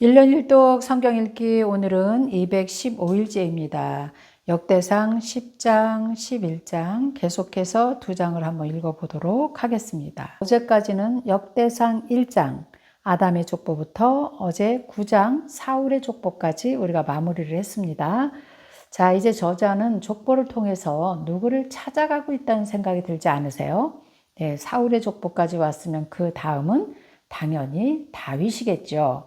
1년 1독 성경 읽기 오늘은 215일째입니다. 역대상 10장, 11장 계속해서 2장을 한번 읽어보도록 하겠습니다. 어제까지는 역대상 1장 아담의 족보부터 어제 9장 사울의 족보까지 우리가 마무리를 했습니다. 자, 이제 저자는 족보를 통해서 누구를 찾아가고 있다는 생각이 들지 않으세요? 네, 사울의 족보까지 왔으면 그 다음은 당연히 다윗이겠죠.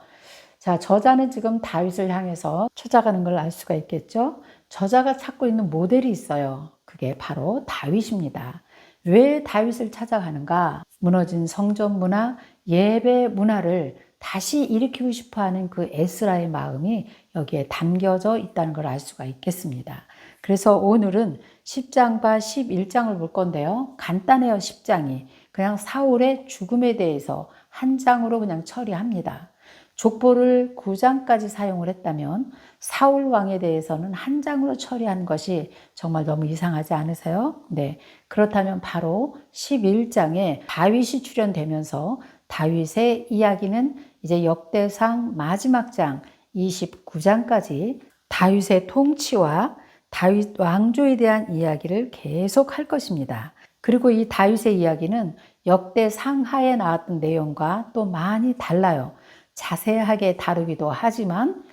자, 저자는 지금 다윗을 향해서 찾아가는 걸 알 수가 있겠죠? 저자가 찾고 있는 모델이 있어요. 그게 바로 다윗입니다. 왜 다윗을 찾아가는가? 무너진 성전 문화, 예배 문화를 다시 일으키고 싶어 하는 그 에스라의 마음이 여기에 담겨져 있다는 걸 알 수가 있겠습니다. 그래서 오늘은 10장과 11장을 볼 건데요. 간단해요, 10장이. 그냥 사울의 죽음에 대해서 한 장으로 그냥 처리합니다. 족보를 9장까지 사용을 했다면 사울 왕에 대해서는 한 장으로 처리한 것이 정말 너무 이상하지 않으세요? 네. 그렇다면 바로 11장에 다윗이 출연되면서 다윗의 이야기는 이제 역대상 마지막 장 29장까지 다윗의 통치와 다윗 왕조에 대한 이야기를 계속 할 것입니다. 그리고 이 다윗의 이야기는 역대상하에 나왔던 내용과 또 많이 달라요. 자세하게 다루기도 하지만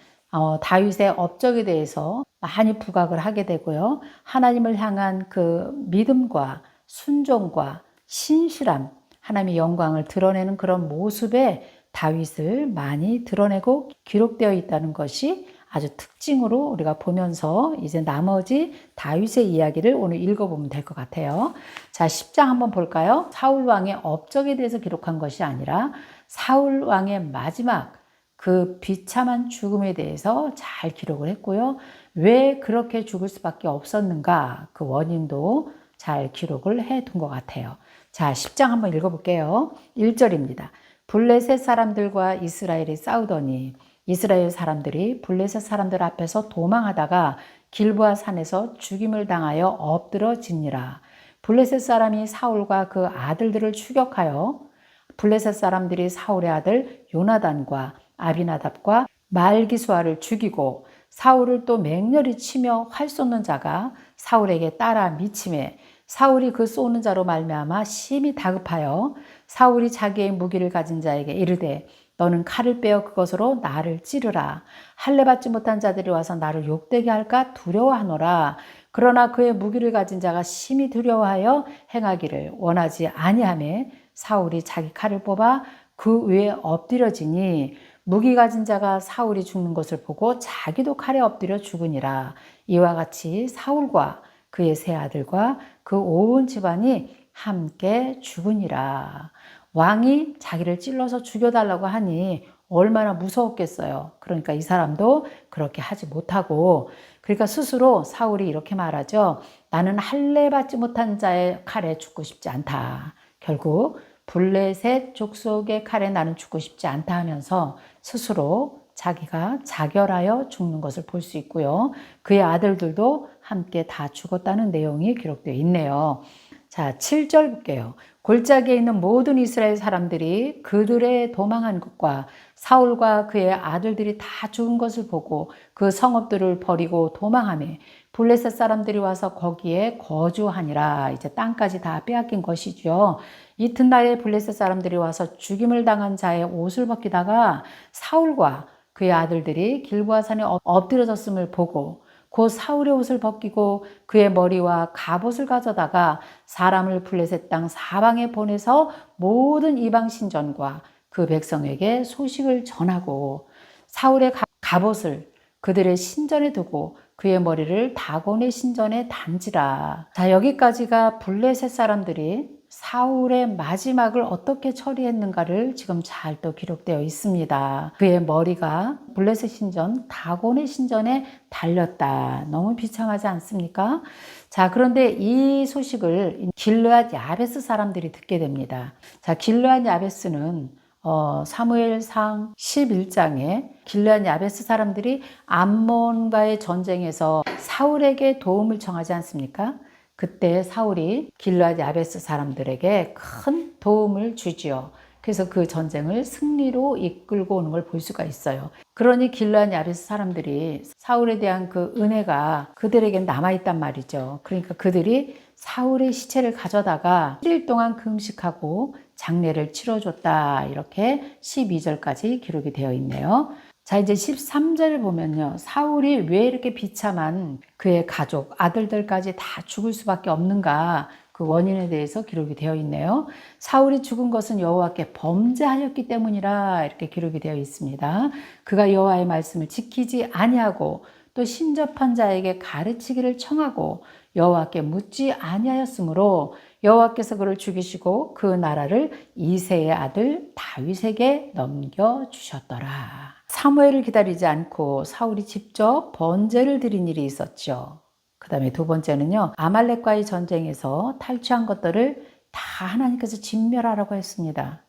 다윗의 업적에 대해서 많이 부각을 하게 되고요. 하나님을 향한 그 믿음과 순종과 신실함, 하나님의 영광을 드러내는 그런 모습에 다윗을 많이 드러내고 기록되어 있다는 것이 아주 특징으로 우리가 보면서 이제 나머지 다윗의 이야기를 오늘 읽어보면 될 것 같아요. 자, 10장 한번 볼까요? 사울 왕의 업적에 대해서 기록한 것이 아니라 사울 왕의 마지막 그 비참한 죽음에 대해서 잘 기록을 했고요. 왜 그렇게 죽을 수밖에 없었는가? 그 원인도 잘 기록을 해둔 것 같아요. 자, 10장 한번 읽어볼게요. 1절입니다. 블레셋 사람들과 이스라엘이 싸우더니 이스라엘 사람들이 블레셋 사람들 앞에서 도망하다가 길보아 산에서 죽임을 당하여 엎드러지니라. 블레셋 사람이 사울과 그 아들들을 추격하여 블레셋 사람들이 사울의 아들 요나단과 아비나답과 말기수아를 죽이고 사울을 또 맹렬히 치며 활 쏘는 자가 사울에게 따라 미치매 사울이 그 쏘는 자로 말미암아 심히 다급하여 사울이 자기의 무기를 가진 자에게 이르되 너는 칼을 빼어 그것으로 나를 찌르라. 할례 받지 못한 자들이 와서 나를 욕되게 할까 두려워하노라. 그러나 그의 무기를 가진 자가 심히 두려워하여 행하기를 원하지 아니하매 사울이 자기 칼을 뽑아 그 위에 엎드려지니 무기 가진 자가 사울이 죽는 것을 보고 자기도 칼에 엎드려 죽으니라. 이와 같이 사울과 그의 세 아들과 그 온 집안이 함께 죽으니라. 왕이 자기를 찔러서 죽여달라고 하니 얼마나 무서웠겠어요. 그러니까 이 사람도 그렇게 하지 못하고 그러니까 스스로 사울이 이렇게 말하죠. 나는 할례 받지 못한 자의 칼에 죽고 싶지 않다. 결국 블레셋 족속의 칼에 나는 죽고 싶지 않다 하면서 스스로 자기가 자결하여 죽는 것을 볼 수 있고요. 그의 아들들도 함께 다 죽었다는 내용이 기록되어 있네요. 자, 7절 볼게요. 골짜기에 있는 모든 이스라엘 사람들이 그들의 도망한 것과 사울과 그의 아들들이 다 죽은 것을 보고 그 성읍들을 버리고 도망하며 블레셋 사람들이 와서 거기에 거주하니라. 이제 땅까지 다 빼앗긴 것이죠. 이튿날에 블레셋 사람들이 와서 죽임을 당한 자의 옷을 벗기다가 사울과 그의 아들들이 길보아 산에 엎드려졌음을 보고 곧 사울의 옷을 벗기고 그의 머리와 갑옷을 가져다가 사람을 블레셋 땅 사방에 보내서 모든 이방 신전과 그 백성에게 소식을 전하고 사울의 갑옷을 그들의 신전에 두고 그의 머리를 다곤의 신전에 단지라. 자, 여기까지가 블레셋 사람들이 사울의 마지막을 어떻게 처리했는가를 지금 잘 또 기록되어 있습니다. 그의 머리가 블레셋 신전, 다곤의 신전에 달렸다. 너무 비참하지 않습니까? 자, 그런데 이 소식을 길르앗 야베스 사람들이 듣게 됩니다. 자, 길르앗 야베스는 사무엘상 11장에 길르앗 야베스 사람들이 암몬과의 전쟁에서 사울에게 도움을 청하지 않습니까? 그때 사울이 길르앗 야베스 사람들에게 큰 도움을 주지요. 그래서 그 전쟁을 승리로 이끌고 오는 걸 볼 수가 있어요. 그러니 길르앗 야베스 사람들이 사울에 대한 그 은혜가 그들에겐 남아있단 말이죠. 그러니까 그들이 사울의 시체를 가져다가 7일 동안 금식하고 장례를 치러줬다. 이렇게 12절까지 기록이 되어 있네요. 자, 이제 13절을 보면요. 사울이 왜 이렇게 비참한 그의 가족, 아들들까지 다 죽을 수밖에 없는가, 그 원인에 대해서 기록이 되어 있네요. 사울이 죽은 것은 여호와께 범죄하였기 때문이라 이렇게 기록이 되어 있습니다. 그가 여호와의 말씀을 지키지 아니하고 또 신접한 자에게 가르치기를 청하고 여호와께 묻지 아니하였으므로 여호와께서 그를 죽이시고 그 나라를 이새의 아들 다윗에게 넘겨주셨더라. 사무엘을 기다리지 않고 사울이 직접 번제를 드린 일이 있었죠. 그 다음에 두 번째는요, 아말렉과의 전쟁에서 탈취한 것들을 다 하나님께서 진멸하라고 했습니다.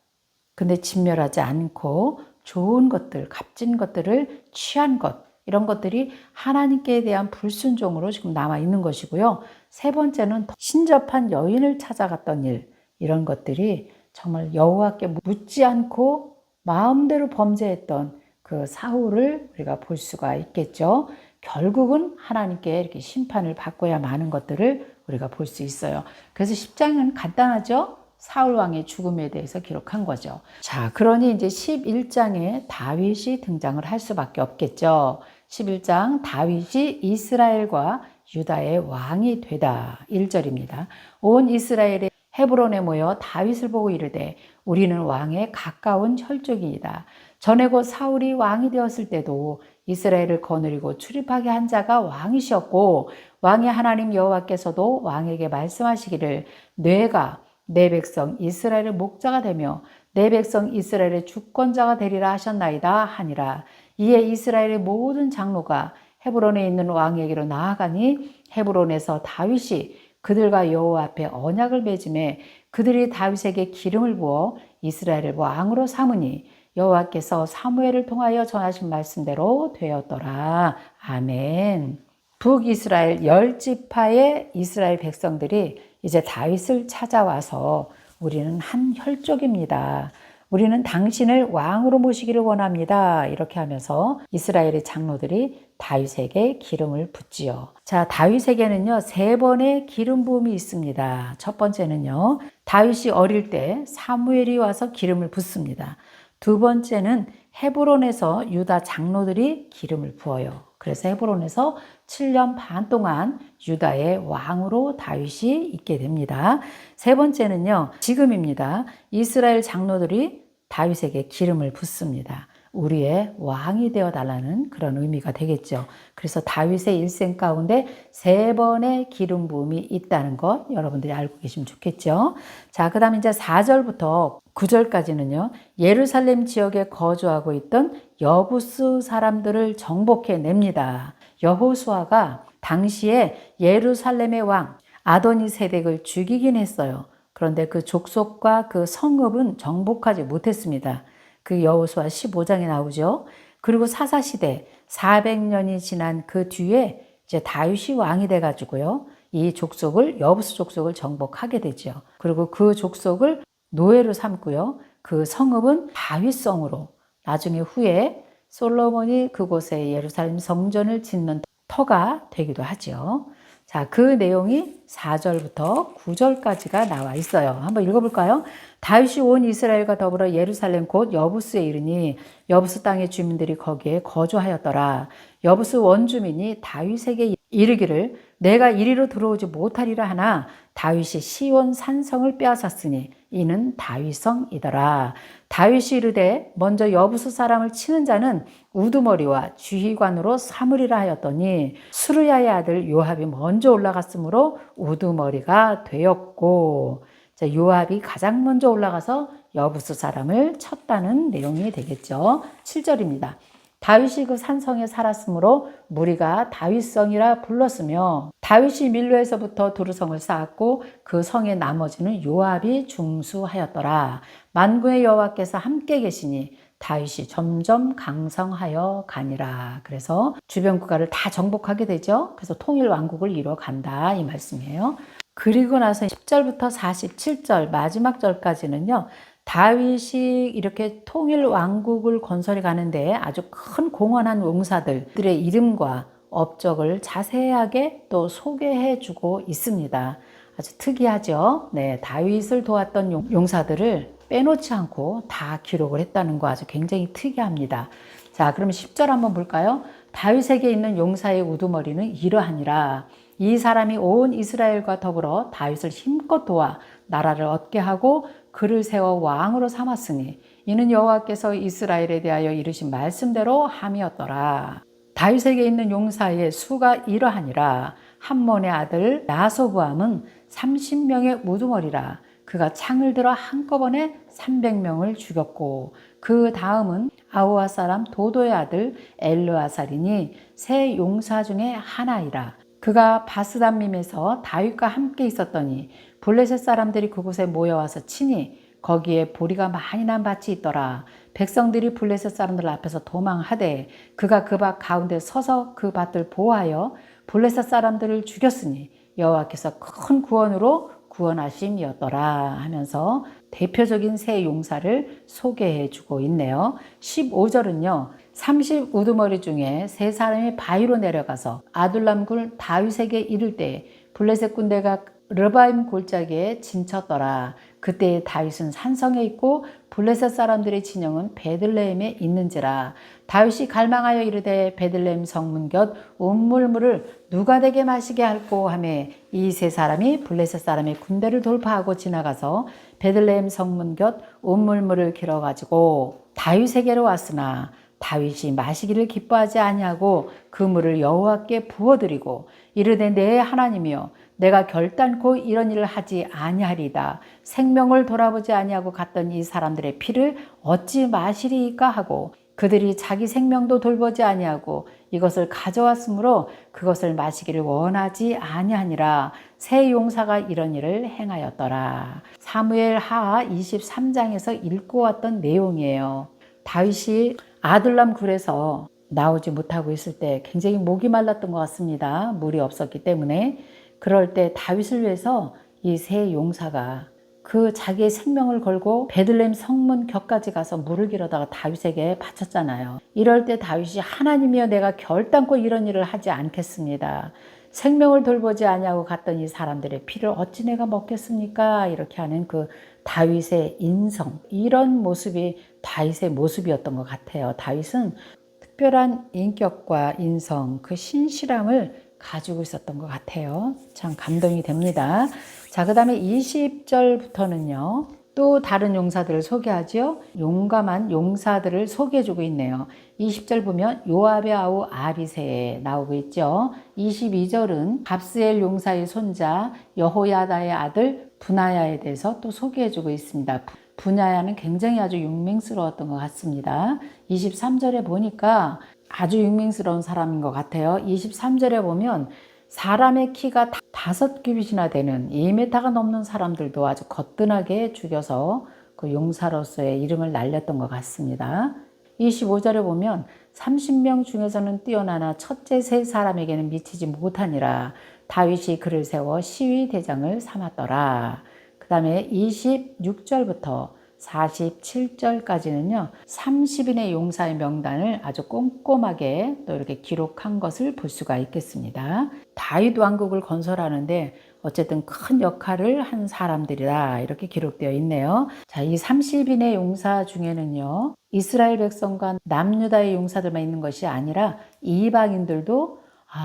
근데 진멸하지 않고 좋은 것들, 값진 것들을 취한 것, 이런 것들이 하나님께 대한 불순종으로 지금 남아 있는 것이고요. 세 번째는 신접한 여인을 찾아갔던 일, 이런 것들이 정말 여호와께 묻지 않고 마음대로 범죄했던 그 사울을 우리가 볼 수가 있겠죠. 결국은 하나님께 이렇게 심판을 받고야 마는 것들을 우리가 볼 수 있어요. 그래서 10장은 간단하죠. 사울 왕의 죽음에 대해서 기록한 거죠. 자, 그러니 이제 11장에 다윗이 등장을 할 수밖에 없겠죠. 11장 다윗이 이스라엘과 유다의 왕이 되다. 1절입니다. 온 이스라엘의 헤브론에 모여 다윗을 보고 이르되 우리는 왕에 가까운 혈족이이다. 전에 곧 사울이 왕이 되었을 때도 이스라엘을 거느리고 출입하게 한 자가 왕이셨고 왕의 하나님 여호와께서도 왕에게 말씀하시기를 뇌가 내 백성 이스라엘의 목자가 되며 내 백성 이스라엘의 주권자가 되리라 하셨나이다 하니라. 이에 이스라엘의 모든 장로가 헤브론에 있는 왕에게로 나아가니 헤브론에서 다윗이 그들과 여호와 앞에 언약을 맺음에 그들이 다윗에게 기름을 부어 이스라엘을 왕으로 삼으니 여호와께서 사무엘을 통하여 전하신 말씀대로 되었더라. 아멘. 북이스라엘 10지파의 이스라엘 백성들이 이제 다윗을 찾아와서 우리는 한 혈족입니다. 우리는 당신을 왕으로 모시기를 원합니다. 이렇게 하면서 이스라엘의 장로들이 다윗에게 기름을 붓지요. 자, 다윗에게는요, 3번의 기름 부음이 있습니다. 첫 번째는요, 다윗이 어릴 때 사무엘이 와서 기름을 붓습니다. 두 번째는 헤브론에서 유다 장로들이 기름을 부어요. 그래서 헤브론에서 7년 반 동안 유다의 왕으로 다윗이 있게 됩니다. 세 번째는요, 지금입니다. 이스라엘 장로들이 다윗에게 기름을 붓습니다. 우리의 왕이 되어 달라는 그런 의미가 되겠죠. 그래서 다윗의 일생 가운데 3번의 기름 부음이 있다는 것 여러분들이 알고 계시면 좋겠죠. 자, 그 다음에 이제 4절부터 9절까지는요, 예루살렘 지역에 거주하고 있던 여부스 사람들을 정복해 냅니다. 여호수아가 당시에 예루살렘의 왕 아도니세덱을 죽이긴 했어요. 그런데 그 족속과 그 성읍은 정복하지 못했습니다. 그 여호수아 15장에 나오죠. 그리고 사사시대 400년이 지난 그 뒤에 이제 다윗이 왕이 돼가지고요, 이 족속을, 여부스 족속을 정복하게 되죠. 그리고 그 족속을 노예로 삼고요, 그 성읍은 다윗성으로 나중에 후에 솔로몬이 그곳에 예루살렘 성전을 짓는 터가 되기도 하죠. 자, 그 내용이 4절부터 9절까지가 나와 있어요. 한번 읽어볼까요? 다윗이 온 이스라엘과 더불어 예루살렘 곧 여부스에 이르니 여부스 땅의 주민들이 거기에 거주하였더라. 여부스 원주민이 다윗에게 이르기를 내가 이리로 들어오지 못하리라 하나 다윗이 시온 산성을 빼앗았으니 이는 다윗성이더라. 다윗이 이르되 먼저 여부스 사람을 치는 자는 우두머리와 주휘관으로 삼으리라 하였더니 수르야의 아들 요압이 먼저 올라갔으므로 우두머리가 되었고, 자, 요압이 가장 먼저 올라가서 여부스 사람을 쳤다는 내용이 되겠죠. 7절입니다. 다윗이 그 산성에 살았으므로 무리가 다윗성이라 불렀으며 다윗이 밀로에서부터 두루성을 쌓았고 그 성의 나머지는 요압이 중수하였더라. 만군의 여호와께서 함께 계시니 다윗이 점점 강성하여 가니라. 그래서 주변 국가를 다 정복하게 되죠. 그래서 통일 왕국을 이루어 간다, 이 말씀이에요. 그리고 나서 10절부터 47절 마지막 절까지는요, 다윗이 이렇게 통일 왕국을 건설해 가는데 아주 큰 공헌한 용사들의 이름과 업적을 자세하게 또 소개해 주고 있습니다. 아주 특이하죠. 네, 다윗을 도왔던 용사들을 빼놓지 않고 다 기록을 했다는 거 아주 굉장히 특이합니다. 자, 그럼 10절 한번 볼까요? 다윗에게 있는 용사의 우두머리는 이러하니라. 이 사람이 온 이스라엘과 더불어 다윗을 힘껏 도와 나라를 얻게 하고 그를 세워 왕으로 삼았으니 이는 여호와께서 이스라엘에 대하여 이르신 말씀대로 함이었더라. 다윗에게 있는 용사의 수가 이러하니라. 함몬의 아들 야소부암은 30명의 우두머리라. 그가 창을 들어 한꺼번에 300명을 죽였고 그 다음은 아우아 사람 도도의 아들 엘르아살이니 세 용사 중에 하나이라. 그가 바스담밈에서 다윗과 함께 있었더니 블레셋 사람들이 그곳에 모여와서 치니 거기에 보리가 많이 난 밭이 있더라. 백성들이 블레셋 사람들 앞에서 도망하되 그가 그 밭 가운데 서서 그 밭을 보호하여 블레셋 사람들을 죽였으니 여호와께서 큰 구원으로 구원하심이었더라 하면서 대표적인 세 용사를 소개해 주고 있네요. 15절은요. 30 우두머리 중에 세 사람이 바위로 내려가서 아둘람 굴 다윗에게 이를 때 블레셋 군대가 르바임 골짜기에 진쳤더라. 그때 다윗은 산성에 있고 블레셋 사람들의 진영은 베들레헴에 있는지라. 다윗이 갈망하여 이르되 베들레헴 성문 곁 온물물을 누가 되게 마시게 할꼬 하며 이 세 사람이 블레셋 사람의 군대를 돌파하고 지나가서 베들레헴 성문 곁 온물물을 길어가지고 다윗에게로 왔으나 다윗이 마시기를 기뻐하지 아니하고 그 물을 여호와께 부어드리고 이르되 내 하나님이여 내가 결단코 이런 일을 하지 아니하리이다. 생명을 돌아보지 아니하고 갔던 이 사람들의 피를 어찌 마시리이까 하고 그들이 자기 생명도 돌보지 아니하고 이것을 가져왔으므로 그것을 마시기를 원하지 아니하니라. 세 용사가 이런 일을 행하였더라. 사무엘 하하 23장에서 읽고 왔던 내용이에요. 다윗이 아둘람 굴에서 나오지 못하고 있을 때 굉장히 목이 말랐던 것 같습니다. 물이 없었기 때문에. 그럴 때 다윗을 위해서 이 세 용사가 그 자기의 생명을 걸고 베들레헴 성문 곁까지 가서 물을 길어다가 다윗에게 바쳤잖아요. 이럴 때 다윗이 하나님이여 내가 결단코 이런 일을 하지 않겠습니다. 생명을 돌보지 아니하고 갔던 이 사람들의 피를 어찌 내가 먹겠습니까? 이렇게 하는 그 다윗의 인성, 이런 모습이 다윗의 모습이었던 것 같아요. 다윗은 특별한 인격과 인성, 그 신실함을 가지고 있었던 것 같아요. 참 감동이 됩니다. 자, 그 다음에 20절부터는요. 또 다른 용사들을 소개하죠. 용감한 용사들을 소개해주고 있네요. 20절 보면 요압의 아우 아비새 나오고 있죠. 22절은 갑스엘 용사의 손자 여호야다의 아들 분하야에 대해서 또 소개해주고 있습니다. 분하야는 굉장히 아주 용맹스러웠던 것 같습니다. 23절에 보니까 아주 용맹스러운 사람인 것 같아요. 23절에 보면 사람의 키가 5규빗이나 되는 2m가 넘는 사람들도 아주 거뜬하게 죽여서 그 용사로서의 이름을 날렸던 것 같습니다. 25절에 보면 30명 중에서는 뛰어나나 첫째 세 사람에게는 미치지 못하니라. 다윗이 그를 세워 시위 대장을 삼았더라. 그 다음에 26절부터 47절까지는요, 30인의 용사의 명단을 아주 꼼꼼하게 또 이렇게 기록한 것을 볼 수가 있겠습니다. 다윗 왕국을 건설하는데 어쨌든 큰 역할을 한 사람들이다. 이렇게 기록되어 있네요. 자, 이 30인의 용사 중에는요, 이스라엘 백성과 남유다의 용사들만 있는 것이 아니라 이방인들도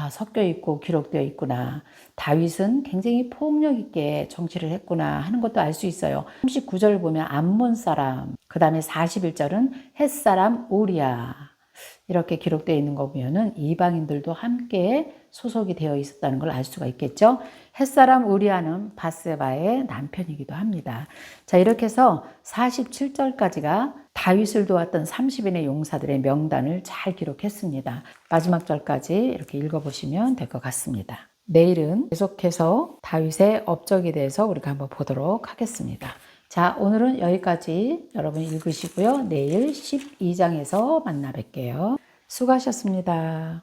섞여 있고 기록되어 있구나. 다윗은 굉장히 폭력 있게 정치를 했구나 하는 것도 알 수 있어요. 39절 보면 암몬 사람, 그 다음에 41절은 햇사람 우리야. 이렇게 기록되어 있는 거 보면은 이방인들도 함께 소속이 되어 있었다는 걸 알 수가 있겠죠. 햇사람 우리아는 바세바의 남편이기도 합니다. 자, 이렇게 해서 47절까지가 다윗을 도왔던 30인의 용사들의 명단을 잘 기록했습니다. 마지막 절까지 이렇게 읽어보시면 될 것 같습니다. 내일은 계속해서 다윗의 업적에 대해서 우리가 한번 보도록 하겠습니다. 자, 오늘은 여기까지 여러분 읽으시고요. 내일 12장에서 만나 뵐게요. 수고하셨습니다.